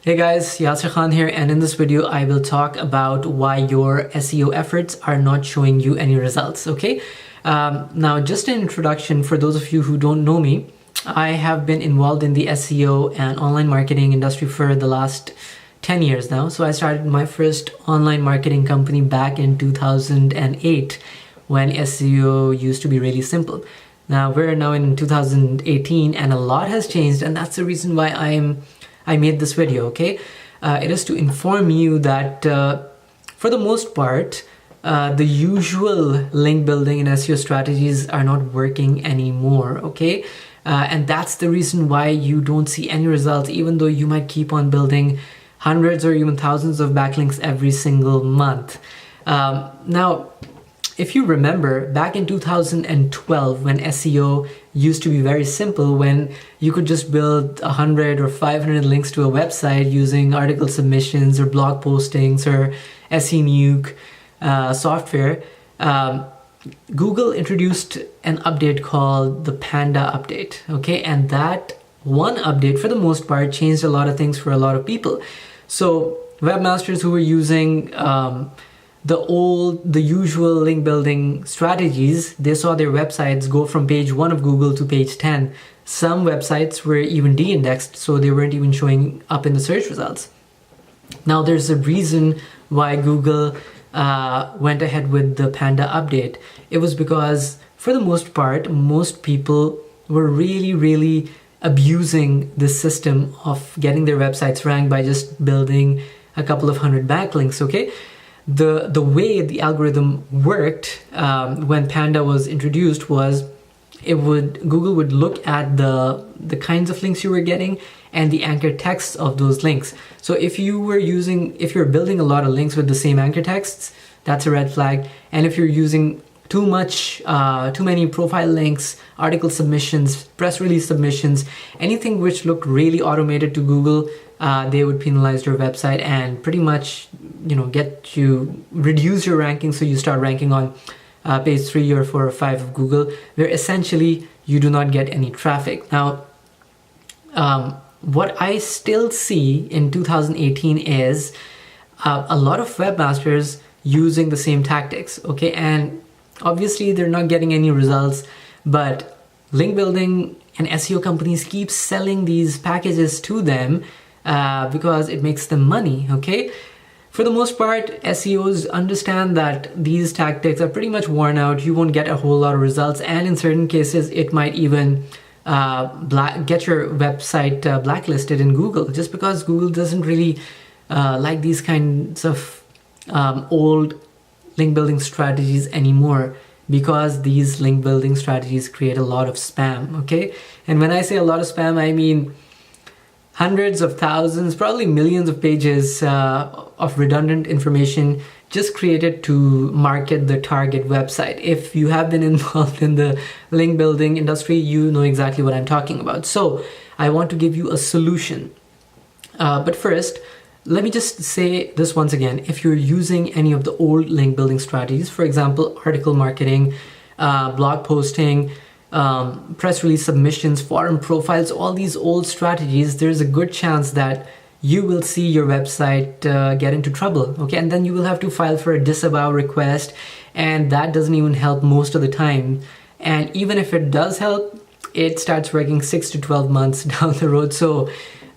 Hey guys, Yasir Khan here, and in this video I will talk about why your SEO efforts are not showing you any results, okay? Now just an introduction for those of you who don't know me. I have been involved in the SEO and online marketing industry for the last 10 years now. So I started my first online marketing company back in 2008 when SEO used to be really simple. Now we're now in 2018 and a lot has changed, and that's the reason why I made this video, okay? It is to inform you that for the most part, the usual link building and SEO strategies are not working anymore, okay? And that's the reason why you don't see any results, even though you might keep on building hundreds or even thousands of backlinks every single month. Now, if you remember, back in 2012, when SEO used to be very simple, when you could just build 100 or 500 links to a website using article submissions or blog postings or SENuke software, Google introduced an update called the Panda update, okay? And that one update, for the most part, changed a lot of things for a lot of people. So webmasters who were using the usual link building strategies, they saw their websites go from page 1 of Google to page 10. Some websites were even de-indexed, so they weren't even showing up in the search results. Now there's a reason why Google went ahead with the Panda update. It was because, for the most part, most people were really abusing this system of getting their websites ranked by just building a couple of hundred backlinks, okay? The way the algorithm worked when Panda was introduced was Google would look at the kinds of links you were getting and the anchor texts of those links. So if you're building a lot of links with the same anchor texts, that's a red flag. And if you're using too many profile links, article submissions, press release submissions, anything which looked really automated to Google, they would penalize your website and pretty much, reduce your ranking, so you start ranking on page 3 or 4 or 5 of Google, where essentially you do not get any traffic. Now, what I still see in 2018 is a lot of webmasters using the same tactics, okay? And obviously they're not getting any results, but link building and SEO companies keep selling these packages to them because it makes them money, okay? For the most part, SEOs understand that these tactics are pretty much worn out. You won't get a whole lot of results, and in certain cases it might even get your website blacklisted in Google, just because Google doesn't really like these kinds of old link building strategies anymore, because these link building strategies create a lot of spam, okay? And when I say a lot of spam, I mean hundreds of thousands, probably millions of pages of redundant information just created to market the target website. If you have been involved in the link building industry, you know exactly what I'm talking about. So I want to give you a solution. But first, let me just say this once again. If you're using any of the old link building strategies, for example, article marketing, blog posting, press release submissions, forum profiles, all these old strategies, there's a good chance that you will see your website get into trouble, okay? And then you will have to file for a disavow request, and that doesn't even help most of the time. And even if it does help, it starts working 6 to 12 months down the road. So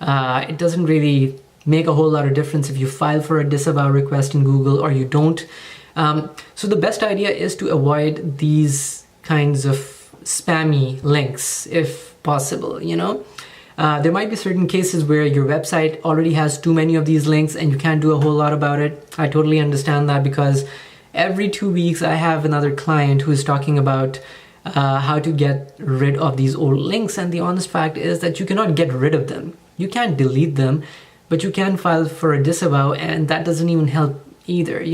it doesn't really make a whole lot of difference if you file for a disavow request in Google or you don't. So the best idea is to avoid these kinds of spammy links if possible, There might be certain cases where your website already has too many of these links and you can't do a whole lot about it. I totally understand that, because every 2 weeks I have another client who is talking about how to get rid of these old links, and the honest fact is that you cannot get rid of them. You can't delete them, but you can file for a disavow, and that doesn't even help either,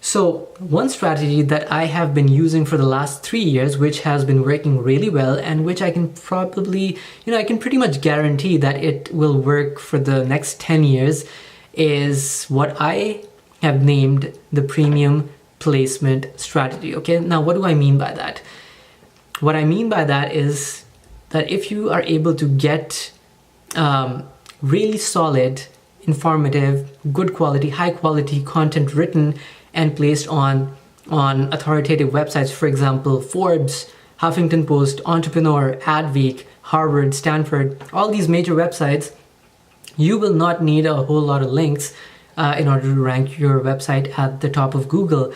So one strategy that I have been using for the last 3 years, which has been working really well, and which I can probably, I can pretty much guarantee that it will work for the next 10 years, is what I have named the premium placement strategy, okay? Now, what do I mean by that? What I mean by that is that if you are able to get really solid, informative, good quality, high quality content written and placed on authoritative websites, for example, Forbes, Huffington Post, Entrepreneur, Adweek, Harvard, Stanford, all these major websites, you will not need a whole lot of links in order to rank your website at the top of Google.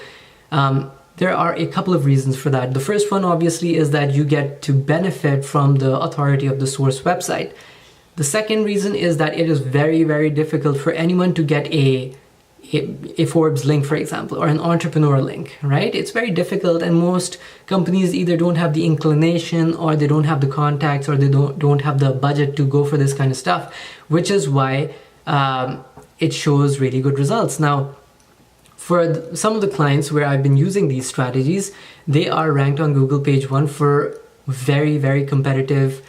There are a couple of reasons for that. The first one, obviously, is that you get to benefit from the authority of the source website. The second reason is that it is very, very difficult for anyone to get a Forbes link, for example, or an Entrepreneur link, right? It's very difficult, and most companies either don't have the inclination, or they don't have the contacts, or they don't have the budget to go for this kind of stuff, which is why it shows really good results. Now, for some of the clients where I've been using these strategies, they are ranked on Google page 1 for very, very competitive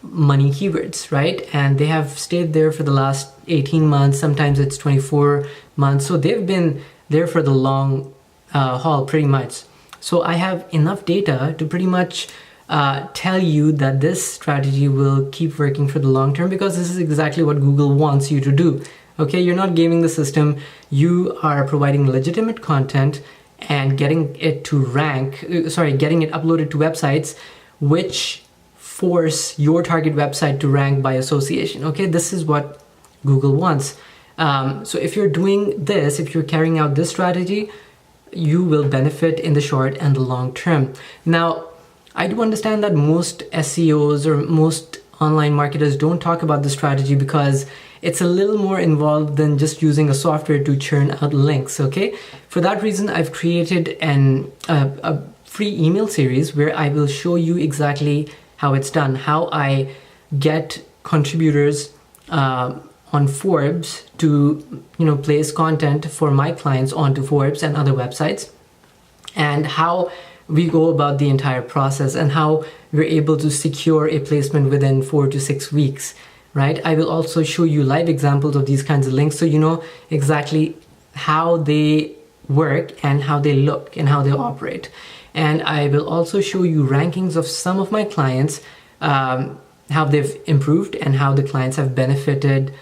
money keywords, right? And they have stayed there for the last 18 months, sometimes it's 24 months. So they've been there for the long haul, pretty much. So I have enough data to pretty much tell you that this strategy will keep working for the long term, because this is exactly what Google wants you to do. Okay, you're not gaming the system, you are providing legitimate content and getting it to getting it uploaded to websites which force your target website to rank by association. Okay, this is what Google wants. So if you're doing this, if you're carrying out this strategy, you will benefit in the short and the long term. Now, I do understand that most SEOs or most online marketers don't talk about this strategy because it's a little more involved than just using a software to churn out links, okay? For that reason, I've created a free email series where I will show you exactly how it's done, how I get contributors on Forbes to place content for my clients onto Forbes and other websites, and how we go about the entire process and how we're able to secure a placement within 4 to 6 weeks, right? I will also show you live examples of these kinds of links so you know exactly how they work and how they look and how they operate. And I will also show you rankings of some of my clients, how they've improved and how the clients have benefited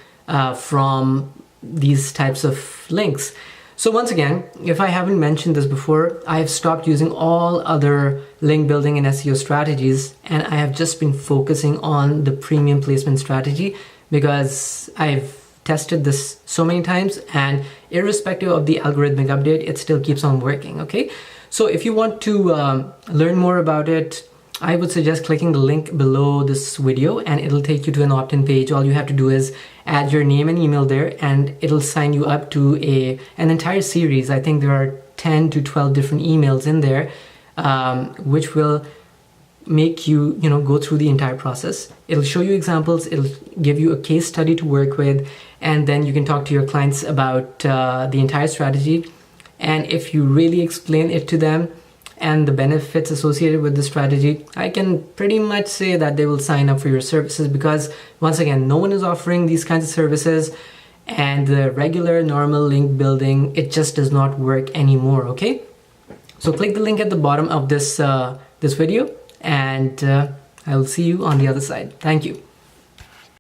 from these types of links. So once again, if I haven't mentioned this before, I have stopped using all other link building and SEO strategies, and I have just been focusing on the premium placement strategy because I've tested this so many times, and irrespective of the algorithmic update, it still keeps on working, okay? So if you want to learn more about it, I would suggest clicking the link below this video and it'll take you to an opt-in page. All you have to do is add your name and email there, and it'll sign you up to an entire series. I think there are 10 to 12 different emails in there, which will make you, go through the entire process. It'll show you examples, it'll give you a case study to work with, and then you can talk to your clients about the entire strategy. And if you really explain it to them and the benefits associated with the strategy, I can pretty much say that they will sign up for your services, because once again, no one is offering these kinds of services, and the regular normal link building, it just does not work anymore, okay? So click the link at the bottom of this video, and I will see you on the other side. Thank you.